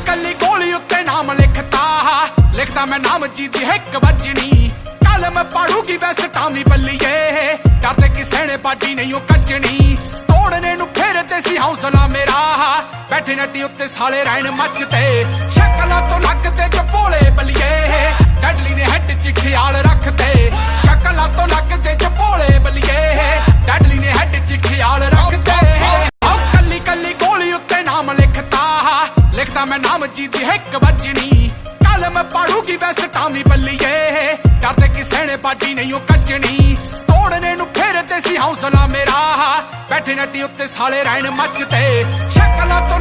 कली गोली उत्ते नाम लिखता, लिखता मैं नाम जीती हिक वजनी। कलम पढ़ूगी वैसे टामी बल्लीए, डरते किसे ने पार्टी नहीं ओ कजनी। तोड़ने नू फेरते सी हौसला मेरा, बैठे नटी उत्ते साले रहन मचते। शक्लां तो लगदे चपोले बल्लीए, डडली ने हेड च ख्याल रखते। शक्लां तो लगदे चपोले बल्लीए, डडली ने हेड च ख्याल रखते। कली कली गोली उत्ते नाम लिखता, लिखता मैं नाम जीती हिक वजनी। कलम पढ़ूगी वैसे टामी बल्लीए, डरते किसे ने पार्टी नहीं ओ कजनी। तोड़ने नू फेरते सी हौसला मेरा, बैठे नटी उत्ते साले रहन मचते। शक्लां तो